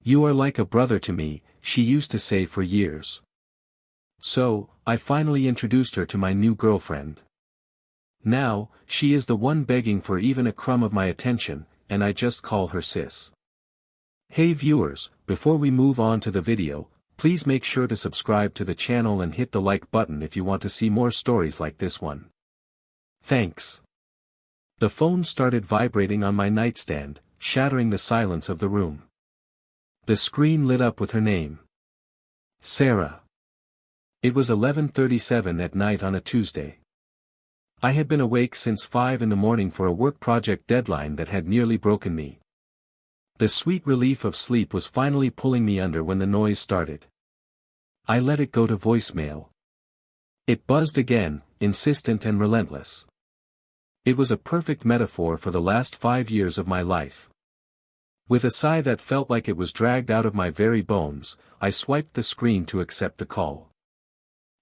You are like a brother to me, she used to say for years. So, I finally introduced her to my new girlfriend. Now, she is the one begging for even a crumb of my attention, and I just call her sis. Hey viewers, before we move on to the video, please make sure to subscribe to the channel and hit the like button if you want to see more stories like this one. Thanks. The phone started vibrating on my nightstand, shattering the silence of the room. The screen lit up with her name. Sarah. It was 11:37 at night on a Tuesday. I had been awake since 5 in the morning for a work project deadline that had nearly broken me. The sweet relief of sleep was finally pulling me under when the noise started. I let it go to voicemail. It buzzed again, insistent and relentless. It was a perfect metaphor for the last 5 years of my life. With a sigh that felt like it was dragged out of my very bones, I swiped the screen to accept the call.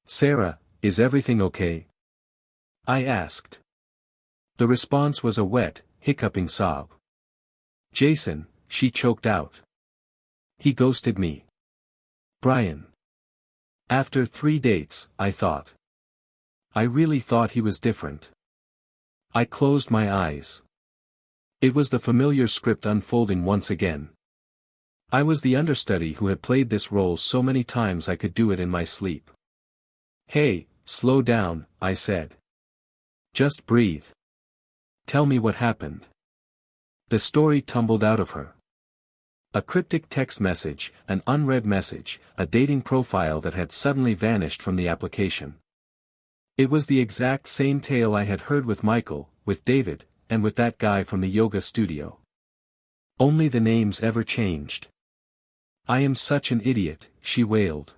Sarah, is everything okay? I asked. The response was a wet, hiccuping sob. Jason, she choked out. He ghosted me. Brian. After 3 dates, I thought. I really thought he was different. I closed my eyes. It was the familiar script unfolding once again. I was the understudy who had played this role so many times I could do it in my sleep. Hey, slow down, I said. Just breathe. Tell me what happened. The story tumbled out of her. A cryptic text message, an unread message, a dating profile that had suddenly vanished from the application. It was the exact same tale I had heard with Michael, with David, and with that guy from the yoga studio. Only the names ever changed. I am such an idiot, she wailed.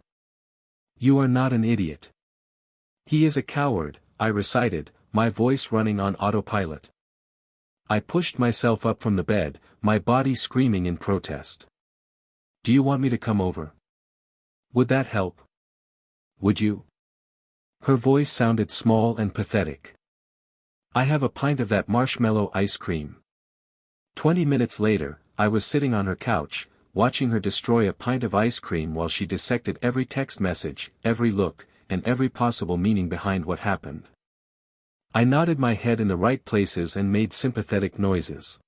You are not an idiot. He is a coward, I recited, my voice running on autopilot. I pushed myself up from the bed, my body screaming in protest. Do you want me to come over? Would that help? Would you? Her voice sounded small and pathetic. I have a pint of that marshmallow ice cream. 20 minutes later, I was sitting on her couch, watching her destroy a pint of ice cream while she dissected every text message, every look, and every possible meaning behind what happened. I nodded my head in the right places and made sympathetic noises.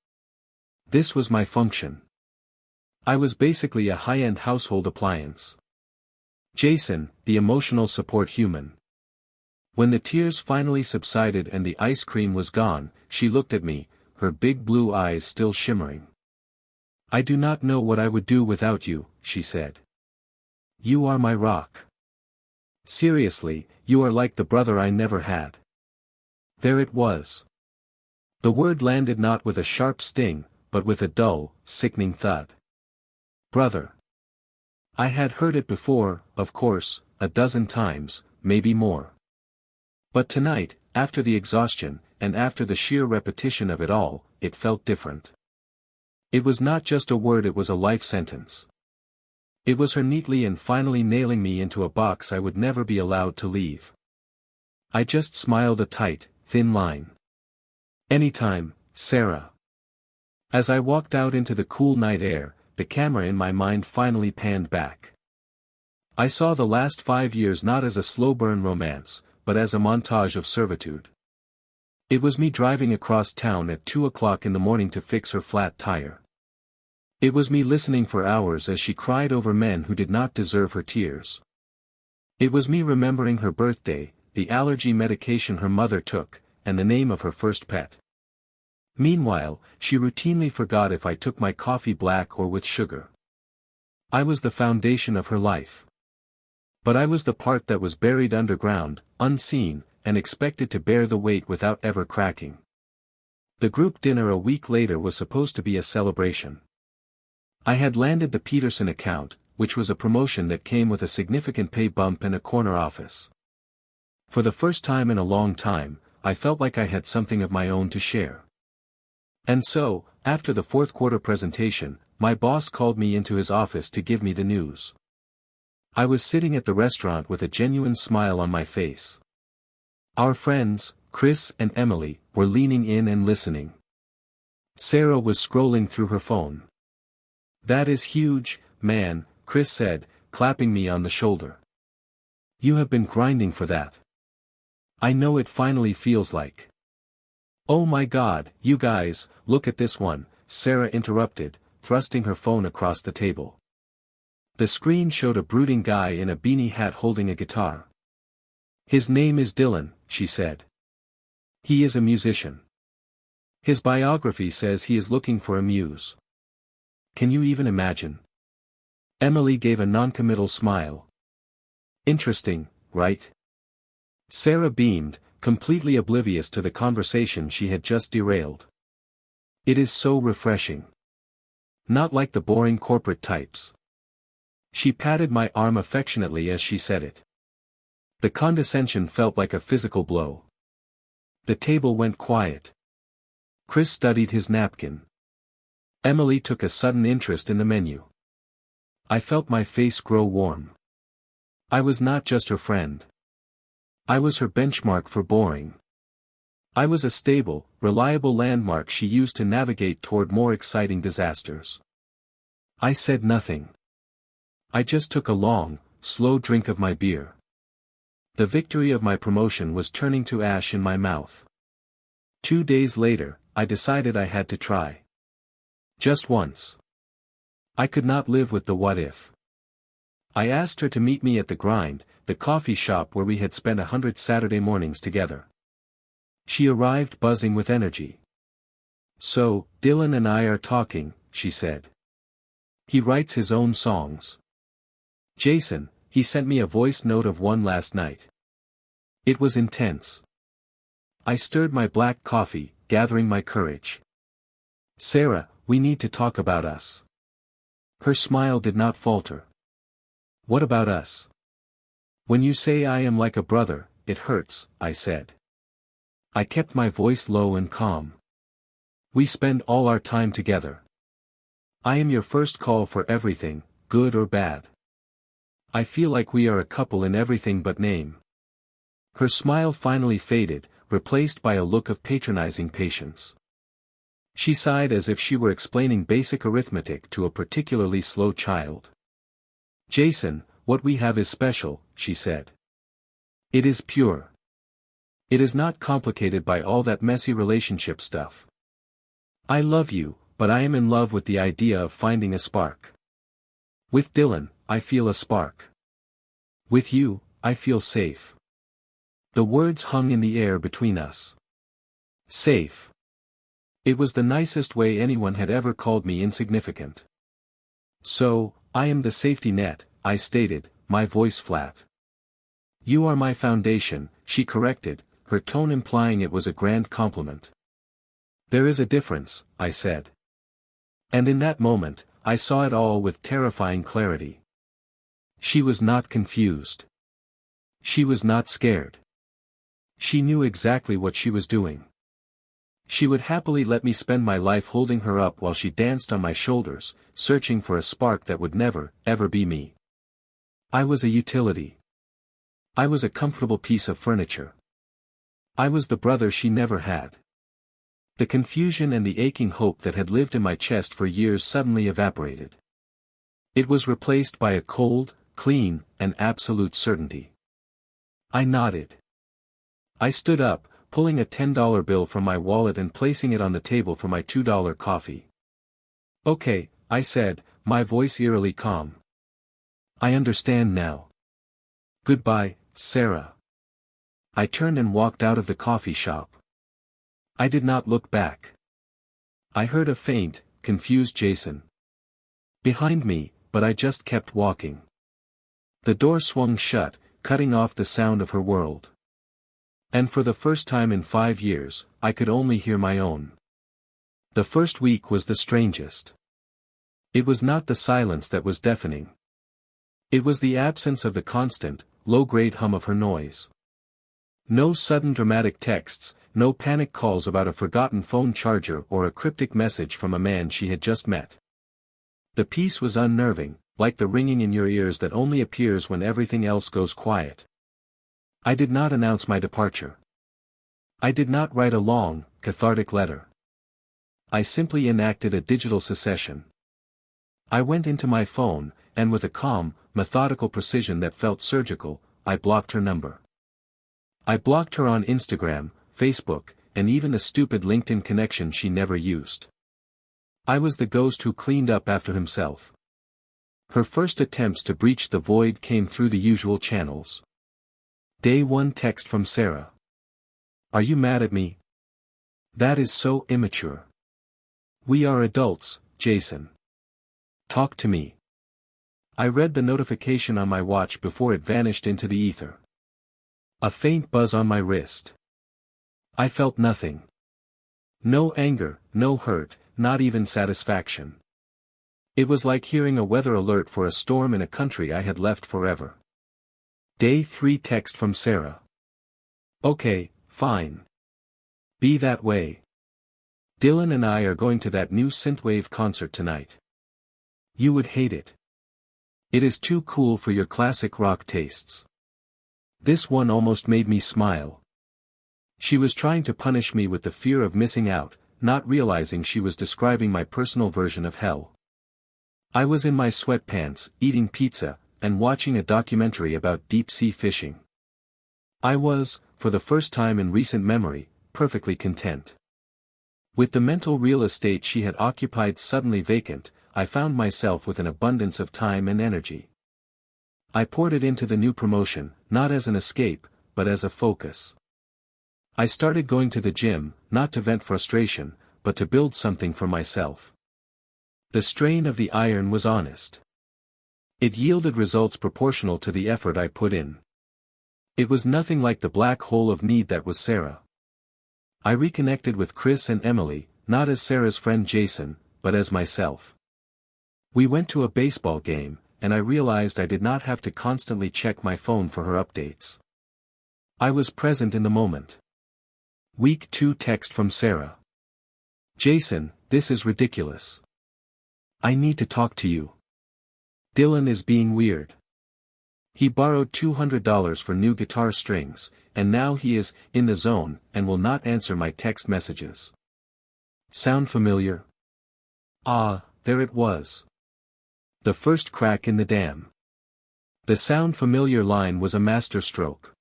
This was my function. I was basically a high-end household appliance. Jason, the emotional support human. When the tears finally subsided and the ice cream was gone, she looked at me, her big blue eyes still shimmering. I do not know what I would do without you, she said. You are my rock. Seriously, you are like the brother I never had. There it was. The word landed not with a sharp sting, but with a dull, sickening thud. Brother. I had heard it before, of course, a dozen times, maybe more. But tonight, after the exhaustion, and after the sheer repetition of it all, it felt different. It was not just a word, it was a life sentence. It was her neatly and finally nailing me into a box I would never be allowed to leave. I just smiled a tight, thin line. Anytime, Sarah. As I walked out into the cool night air, the camera in my mind finally panned back. I saw the last 5 years not as a slow-burn romance, but as a montage of servitude. It was me driving across town at 2 o'clock in the morning to fix her flat tire. It was me listening for hours as she cried over men who did not deserve her tears. It was me remembering her birthday, the allergy medication her mother took, and the name of her first pet. Meanwhile, she routinely forgot if I took my coffee black or with sugar. I was the foundation of her life. But I was the part that was buried underground, unseen, and expected to bear the weight without ever cracking. The group dinner a week later was supposed to be a celebration. I had landed the Peterson account, which was a promotion that came with a significant pay bump and a corner office. For the first time in a long time, I felt like I had something of my own to share. And so, after the fourth quarter presentation, my boss called me into his office to give me the news. I was sitting at the restaurant with a genuine smile on my face. Our friends, Chris and Emily, were leaning in and listening. Sarah was scrolling through her phone. That is huge, man," Chris said, clapping me on the shoulder. "You have been grinding for that. I know it finally feels like." "Oh my God, you guys, look at this one," Sarah interrupted, thrusting her phone across the table. The screen showed a brooding guy in a beanie hat holding a guitar. "His name is Dylan," she said. "He is a musician. His biography says he is looking for a muse. Can you even imagine?" Emily gave a noncommittal smile. "Interesting, right?" Sarah beamed, completely oblivious to the conversation she had just derailed. "It is so refreshing. Not like the boring corporate types." She patted my arm affectionately as she said it. The condescension felt like a physical blow. The table went quiet. Chris studied his napkin. Emily took a sudden interest in the menu. I felt my face grow warm. I was not just her friend. I was her benchmark for boring. I was a stable, reliable landmark she used to navigate toward more exciting disasters. I said nothing. I just took a long, slow drink of my beer. The victory of my promotion was turning to ash in my mouth. 2 days later, I decided I had to try. Just once. I could not live with the what if. I asked her to meet me at the Grind, the coffee shop where we had spent 100 Saturday mornings together. She arrived buzzing with energy. "So, Dylan and I are talking," she said. "He writes his own songs. Jason, he sent me a voice note of one last night. It was intense." I stirred my black coffee, gathering my courage. "Sarah, we need to talk about us." Her smile did not falter. "What about us?" "When you say I am like a brother, it hurts," I said. I kept my voice low and calm. "We spend all our time together. I am your first call for everything, good or bad. I feel like we are a couple in everything but name." Her smile finally faded, replaced by a look of patronizing patience. She sighed as if she were explaining basic arithmetic to a particularly slow child. "Jason, what we have is special," she said. "It is pure. It is not complicated by all that messy relationship stuff. I love you, but I am in love with the idea of finding a spark. With Dylan, I feel a spark. With you, I feel safe." The words hung in the air between us. Safe. It was the nicest way anyone had ever called me insignificant. "So, I am the safety net," I stated, my voice flat. "You are my foundation," she corrected, her tone implying it was a grand compliment. "There is a difference," I said. And in that moment, I saw it all with terrifying clarity. She was not confused. She was not scared. She knew exactly what she was doing. She would happily let me spend my life holding her up while she danced on my shoulders, searching for a spark that would never, ever be me. I was a utility. I was a comfortable piece of furniture. I was the brother she never had. The confusion and the aching hope that had lived in my chest for years suddenly evaporated. It was replaced by a cold, clean, and absolute certainty. I nodded. I stood up, pulling a $10 bill from my wallet and placing it on the table for my $2 coffee. "Okay," I said, my voice eerily calm. "I understand now. Goodbye, Sarah." I turned and walked out of the coffee shop. I did not look back. I heard a faint, confused Jason behind me, but I just kept walking. The door swung shut, cutting off the sound of her world. And for the first time in 5 years, I could only hear my own. The first week was the strangest. It was not the silence that was deafening. It was the absence of the constant, low-grade hum of her noise. No sudden dramatic texts, no panic calls about a forgotten phone charger or a cryptic message from a man she had just met. The peace was unnerving, like the ringing in your ears that only appears when everything else goes quiet. I did not announce my departure. I did not write a long, cathartic letter. I simply enacted a digital secession. I went into my phone, and with a calm, methodical precision that felt surgical, I blocked her number. I blocked her on Instagram, Facebook, and even the stupid LinkedIn connection she never used. I was the ghost who cleaned up after himself. Her first attempts to breach the void came through the usual channels. Day 1 text from Sarah. Are you mad at me? That is so immature. We are adults, Jason. Talk to me. I read the notification on my watch before it vanished into the ether. A faint buzz on my wrist. I felt nothing. No anger, no hurt, not even satisfaction. It was like hearing a weather alert for a storm in a country I had left forever. Day 3 text from Sarah. Okay, fine. Be that way. Dylan and I are going to that new synthwave concert tonight. You would hate it. It is too cool for your classic rock tastes. This one almost made me smile. She was trying to punish me with the fear of missing out, not realizing she was describing my personal version of hell. I was in my sweatpants, eating pizza, and watching a documentary about deep-sea fishing. I was, for the first time in recent memory, perfectly content. With the mental real estate she had occupied suddenly vacant, I found myself with an abundance of time and energy. I poured it into the new promotion, not as an escape, but as a focus. I started going to the gym, not to vent frustration, but to build something for myself. The strain of the iron was honest. It yielded results proportional to the effort I put in. It was nothing like the black hole of need that was Sarah. I reconnected with Chris and Emily, not as Sarah's friend Jason, but as myself. We went to a baseball game, and I realized I did not have to constantly check my phone for her updates. I was present in the moment. Week 2 text from Sarah. Jason, this is ridiculous. I need to talk to you. Dylan is being weird. He borrowed $200 for new guitar strings, and now he is in the zone and will not answer my text messages. Sound familiar? Ah, there it was. The first crack in the dam. The sound familiar line was a masterstroke.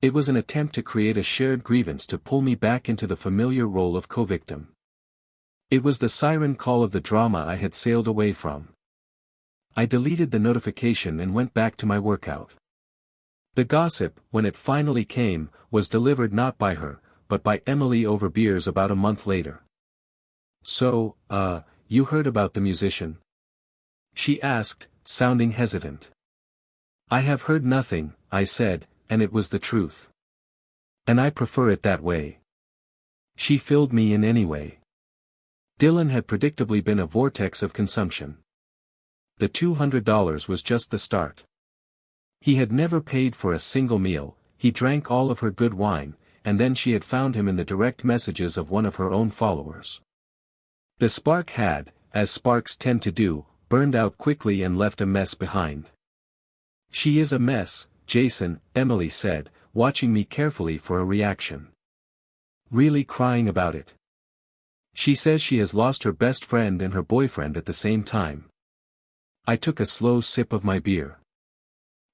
It was an attempt to create a shared grievance to pull me back into the familiar role of co-victim. It was the siren call of the drama I had sailed away from. I deleted the notification and went back to my workout. The gossip, when it finally came, was delivered not by her, but by Emily over beers about a month later. So, you heard about the musician? She asked, sounding hesitant. I have heard nothing, I said, and it was the truth. And I prefer it that way. She filled me in anyway. Dylan had predictably been a vortex of consumption. The $200 was just the start. He had never paid for a single meal, he drank all of her good wine, and then she had found him in the direct messages of one of her own followers. The spark had, as sparks tend to do, burned out quickly and left a mess behind. She is a mess, Jason, Emily said, watching me carefully for a reaction. Really crying about it. She says she has lost her best friend and her boyfriend at the same time. I took a slow sip of my beer.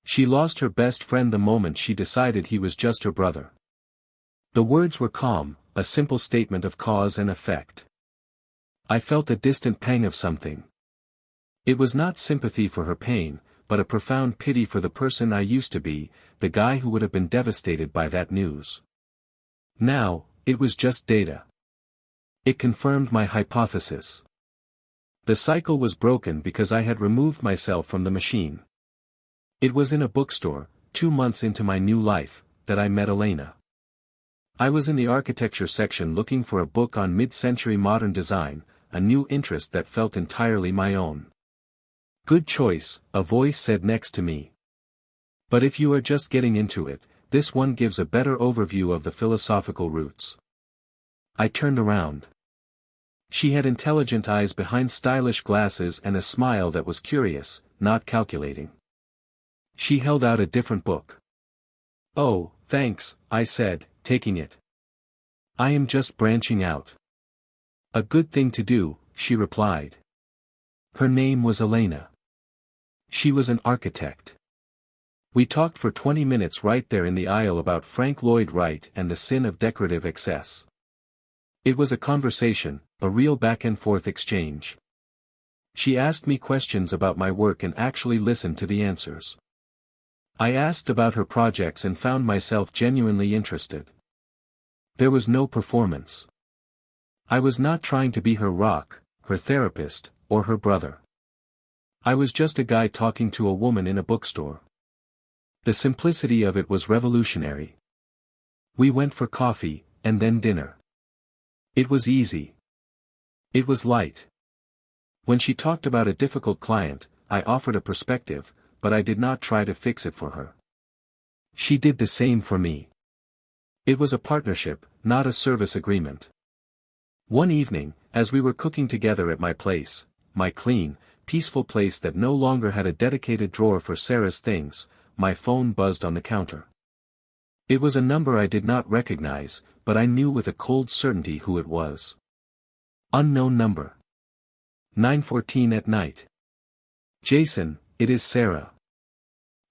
She lost her best friend the moment she decided he was just her brother. The words were calm, a simple statement of cause and effect. I felt a distant pang of something. It was not sympathy for her pain, but a profound pity for the person I used to be, the guy who would have been devastated by that news. Now, it was just data. It confirmed my hypothesis. The cycle was broken because I had removed myself from the machine. It was in a bookstore, 2 months into my new life, that I met Elena. I was in the architecture section looking for a book on mid-century modern design, a new interest that felt entirely my own. Good choice, a voice said next to me. But if you are just getting into it, this one gives a better overview of the philosophical roots. I turned around. She had intelligent eyes behind stylish glasses and a smile that was curious, not calculating. She held out a different book. Oh, thanks, I said, taking it. I am just branching out. A good thing to do, she replied. Her name was Elena. She was an architect. We talked for 20 minutes right there in the aisle about Frank Lloyd Wright and the sin of decorative excess. It was a conversation, a real back-and-forth exchange. She asked me questions about my work and actually listened to the answers. I asked about her projects and found myself genuinely interested. There was no performance. I was not trying to be her rock, her therapist, or her brother. I was just a guy talking to a woman in a bookstore. The simplicity of it was revolutionary. We went for coffee, and then dinner. It was easy. It was light. When she talked about a difficult client, I offered a perspective, but I did not try to fix it for her. She did the same for me. It was a partnership, not a service agreement. One evening, as we were cooking together at my place, my clean, peaceful place that no longer had a dedicated drawer for Sarah's things, my phone buzzed on the counter. It was a number I did not recognize, but I knew with a cold certainty who it was. Unknown number. 9:14 at night. Jason, it is Sarah.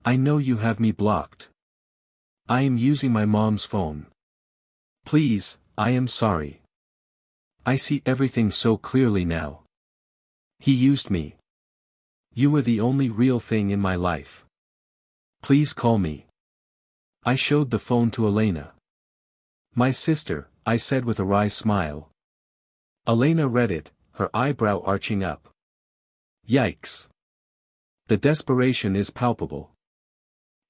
I know you have me blocked. I am using my mom's phone. Please, I am sorry. I see everything so clearly now. He used me. You were the only real thing in my life. Please call me. I showed the phone to Elena. My sister, I said with a wry smile. Elena read it, her eyebrow arching up. Yikes. The desperation is palpable.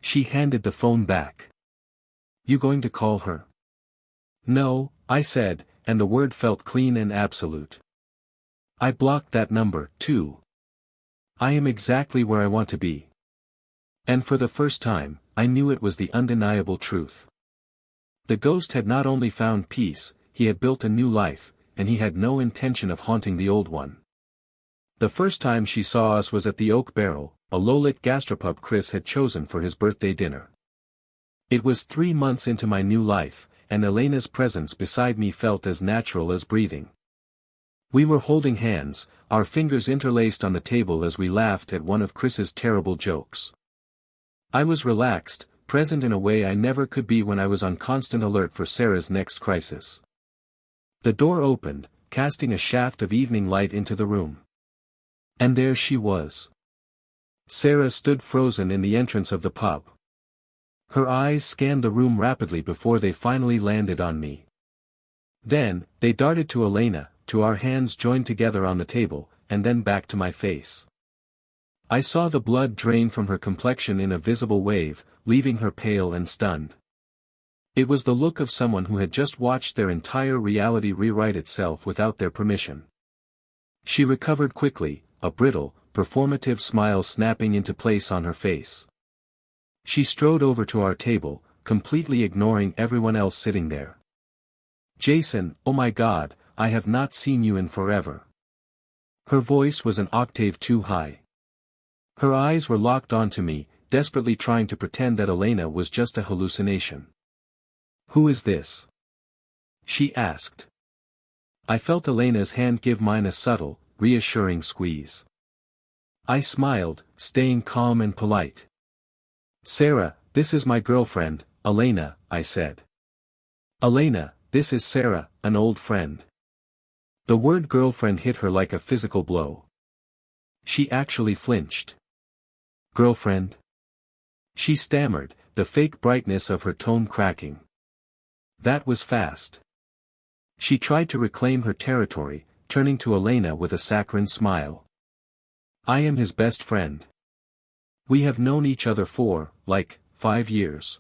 She handed the phone back. You going to call her? No, I said, and the word felt clean and absolute. I blocked that number, too. I am exactly where I want to be. And for the first time, I knew it was the undeniable truth. The ghost had not only found peace, he had built a new life, and he had no intention of haunting the old one. The first time she saw us was at the Oak Barrel, a low-lit gastropub Chris had chosen for his birthday dinner. It was 3 months into my new life, and Elena's presence beside me felt as natural as breathing. We were holding hands, our fingers interlaced on the table as we laughed at one of Chris's terrible jokes. I was relaxed, present in a way I never could be when I was on constant alert for Sarah's next crisis. The door opened, casting a shaft of evening light into the room. And there she was. Sarah stood frozen in the entrance of the pub. Her eyes scanned the room rapidly before they finally landed on me. Then, they darted to Elena, to our hands joined together on the table, and then back to my face. I saw the blood drain from her complexion in a visible wave, leaving her pale and stunned. It was the look of someone who had just watched their entire reality rewrite itself without their permission. She recovered quickly, a brittle, performative smile snapping into place on her face. She strode over to our table, completely ignoring everyone else sitting there. Jason, oh my God, I have not seen you in forever. Her voice was an octave too high. Her eyes were locked onto me, desperately trying to pretend that Elena was just a hallucination. Who is this? She asked. I felt Elena's hand give mine a subtle, reassuring squeeze. I smiled, staying calm and polite. Sarah, this is my girlfriend, Elena, I said. Elena, this is Sarah, an old friend. The word girlfriend hit her like a physical blow. She actually flinched. Girlfriend? She stammered, the fake brightness of her tone cracking. That was fast. She tried to reclaim her territory, turning to Elena with a saccharine smile. I am his best friend. We have known each other for, 5 years.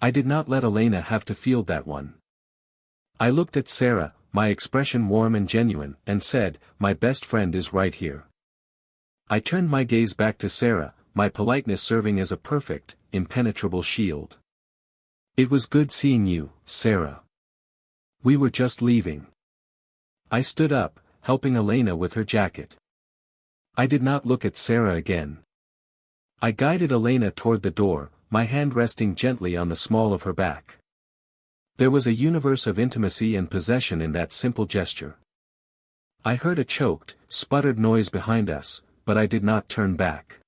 I did not let Elena have to field that one. I looked at Sarah, my expression warm and genuine, and said, my best friend is right here. I turned my gaze back to Sarah, my politeness serving as a perfect, impenetrable shield. It was good seeing you, Sarah. We were just leaving. I stood up, helping Elena with her jacket. I did not look at Sarah again. I guided Elena toward the door, my hand resting gently on the small of her back. There was a universe of intimacy and possession in that simple gesture. I heard a choked, sputtered noise behind us, but I did not turn back.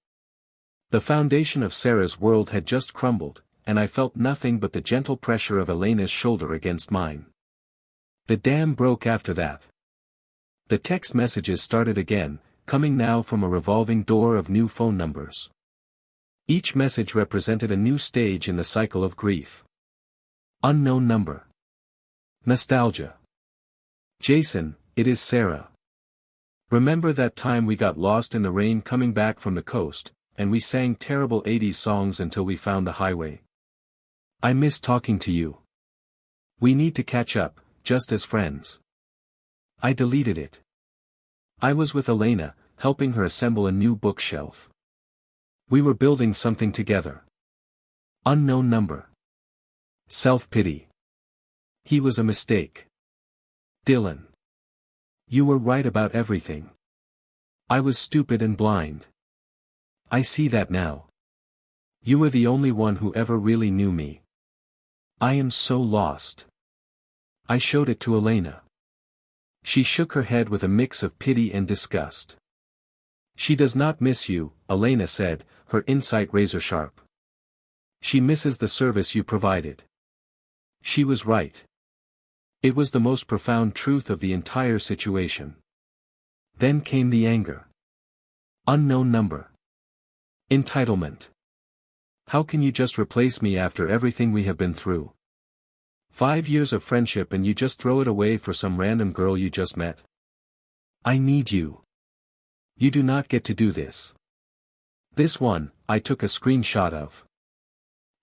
The foundation of Sarah's world had just crumbled, and I felt nothing but the gentle pressure of Elena's shoulder against mine. The dam broke after that. The text messages started again, coming now from a revolving door of new phone numbers. Each message represented a new stage in the cycle of grief. Unknown number. Nostalgia. Jason, it is Sarah. Remember that time we got lost in the rain coming back from the coast, and we sang terrible 80s songs until we found the highway? I miss talking to you. We need to catch up, just as friends. I deleted it. I was with Elena, helping her assemble a new bookshelf. We were building something together. Unknown number. Self-pity. He was a mistake. Dylan. You were right about everything. I was stupid and blind. I see that now. You were the only one who ever really knew me. I am so lost. I showed it to Elena. She shook her head with a mix of pity and disgust. She does not miss you, Elena said, her insight razor-sharp. She misses the service you provided. She was right. It was the most profound truth of the entire situation. Then came the anger. Unknown number. Entitlement. How can you just replace me after everything we have been through? 5 years of friendship and you just throw it away for some random girl you just met? I need you. You do not get to do this. This one, I took a screenshot of.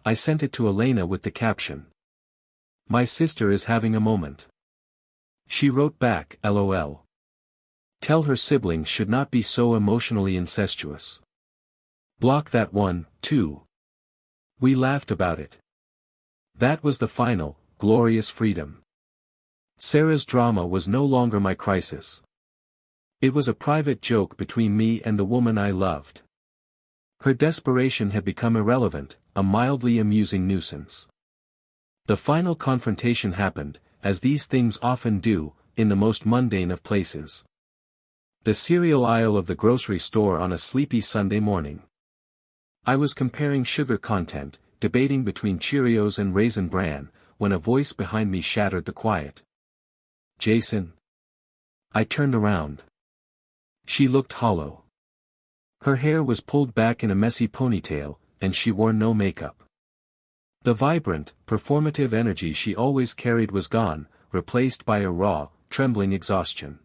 I sent it to Elena with the caption. My sister is having a moment. She wrote back, LOL. Tell her siblings should not be so emotionally incestuous. Block that one, too. We laughed about it. That was the final, glorious freedom. Sarah's drama was no longer my crisis. It was a private joke between me and the woman I loved. Her desperation had become irrelevant, a mildly amusing nuisance. The final confrontation happened, as these things often do, in the most mundane of places. The cereal aisle of the grocery store on a sleepy Sunday morning. I was comparing sugar content, debating between Cheerios and Raisin Bran, when a voice behind me shattered the quiet. Jason. I turned around. She looked hollow. Her hair was pulled back in a messy ponytail, and she wore no makeup. The vibrant, performative energy she always carried was gone, replaced by a raw, trembling exhaustion.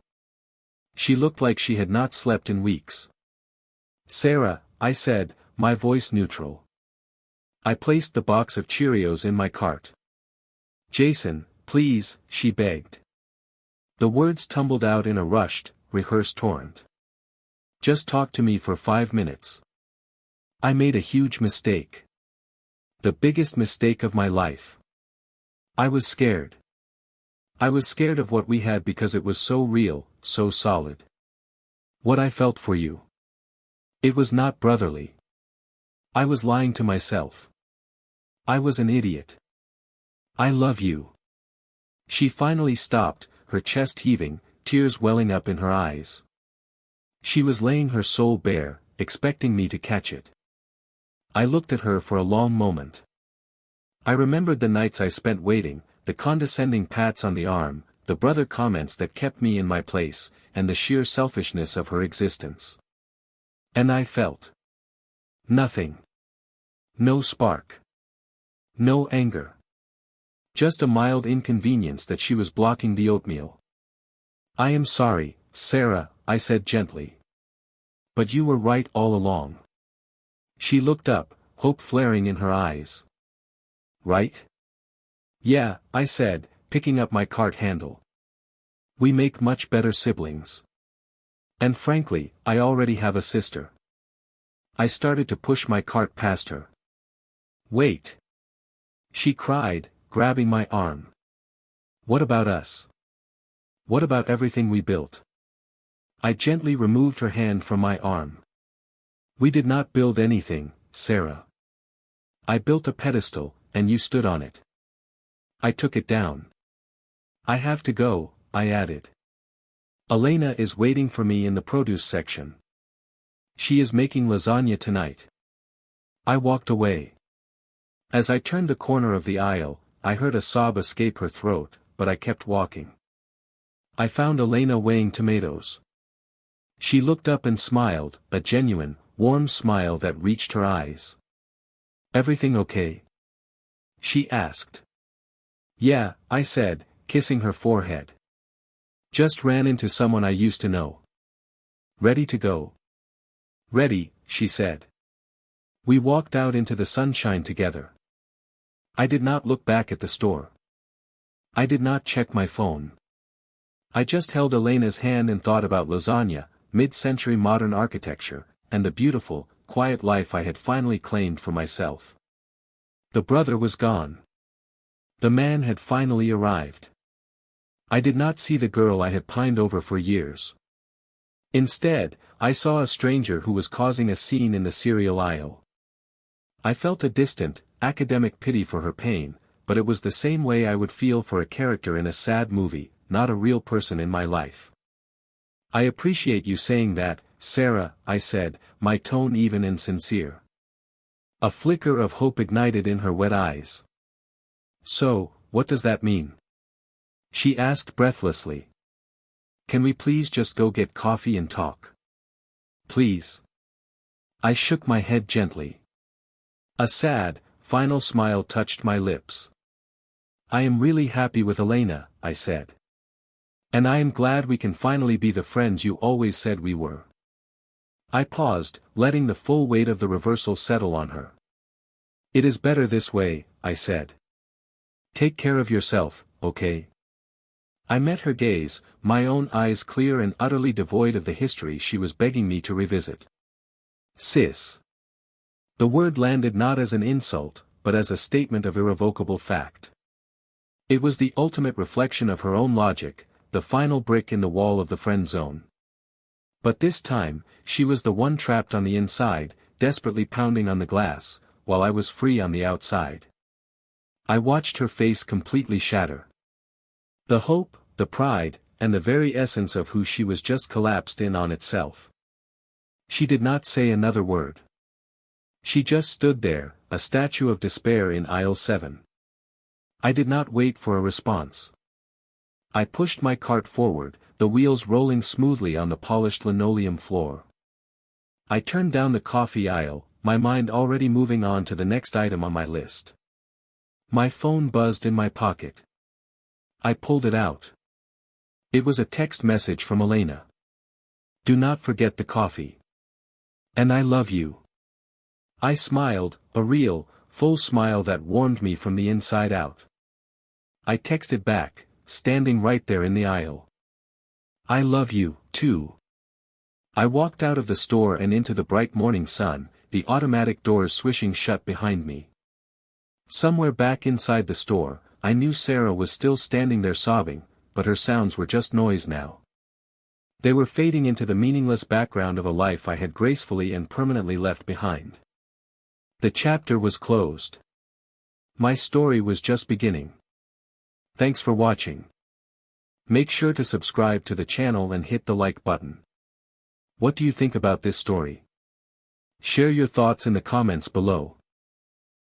She looked like she had not slept in weeks. Sarah, I said, my voice neutral. I placed the box of Cheerios in my cart. Jason, please, she begged. The words tumbled out in a rushed, rehearsed torrent. Just talk to me for 5 minutes. I made a huge mistake. The biggest mistake of my life. I was scared. I was scared of what we had because it was so real, so solid. What I felt for you. It was not brotherly. I was lying to myself. I was an idiot. I love you. She finally stopped, her chest heaving, tears welling up in her eyes. She was laying her soul bare, expecting me to catch it. I looked at her for a long moment. I remembered the nights I spent waiting, the condescending pats on the arm, the brother comments that kept me in my place, and the sheer selfishness of her existence. And I felt nothing. No spark. No anger. Just a mild inconvenience that she was blocking the oatmeal. I am sorry, Sarah, I said gently. But you were right all along. She looked up, hope flaring in her eyes. Right? Yeah, I said, picking up my cart handle. We make much better siblings. And frankly, I already have a sister. I started to push my cart past her. Wait. She cried, grabbing my arm. What about us? What about everything we built? I gently removed her hand from my arm. We did not build anything, Sarah. I built a pedestal, and you stood on it. I took it down. I have to go, I added. Elena is waiting for me in the produce section. She is making lasagna tonight. I walked away. As I turned the corner of the aisle, I heard a sob escape her throat, but I kept walking. I found Elena weighing tomatoes. She looked up and smiled, a genuine, warm smile that reached her eyes. "Everything okay?" she asked. "Yeah," I said, kissing her forehead. "Just ran into someone I used to know." "Ready to go?" "Ready," she said. We walked out into the sunshine together. I did not look back at the store. I did not check my phone. I just held Elena's hand and thought about lasagna, mid-century modern architecture, and the beautiful, quiet life I had finally claimed for myself. The brother was gone. The man had finally arrived. I did not see the girl I had pined over for years. Instead, I saw a stranger who was causing a scene in the cereal aisle. I felt a distant, academic pity for her pain, but it was the same way I would feel for a character in a sad movie, not a real person in my life. "I appreciate you saying that, Sarah," I said, my tone even and sincere. A flicker of hope ignited in her wet eyes. "So, what does that mean?" she asked breathlessly. "Can we please just go get coffee and talk? Please?" I shook my head gently. A sad, final smile touched my lips. "I am really happy with Elena," I said. "And I am glad we can finally be the friends you always said we were." I paused, letting the full weight of the reversal settle on her. "It is better this way," I said. "Take care of yourself, okay?" I met her gaze, my own eyes clear and utterly devoid of the history she was begging me to revisit. "Sis." The word landed not as an insult, but as a statement of irrevocable fact. It was the ultimate reflection of her own logic, the final brick in the wall of the friend zone. But this time, she was the one trapped on the inside, desperately pounding on the glass, while I was free on the outside. I watched her face completely shatter. The hope, the pride, and the very essence of who she was just collapsed in on itself. She did not say another word. She just stood there, a statue of despair in aisle 7. I did not wait for a response. I pushed my cart forward, the wheels rolling smoothly on the polished linoleum floor. I turned down the coffee aisle, my mind already moving on to the next item on my list. My phone buzzed in my pocket. I pulled it out. It was a text message from Elena. "Do not forget the coffee. And I love you." I smiled, a real, full smile that warmed me from the inside out. I texted back, standing right there in the aisle. "I love you, too." I walked out of the store and into the bright morning sun, the automatic doors swishing shut behind me. Somewhere back inside the store, I knew Sarah was still standing there sobbing, but her sounds were just noise now. They were fading into the meaningless background of a life I had gracefully and permanently left behind. The chapter was closed. My story was just beginning. Thanks for watching. Make sure to subscribe to the channel and hit the like button. What do you think about this story? Share your thoughts in the comments below.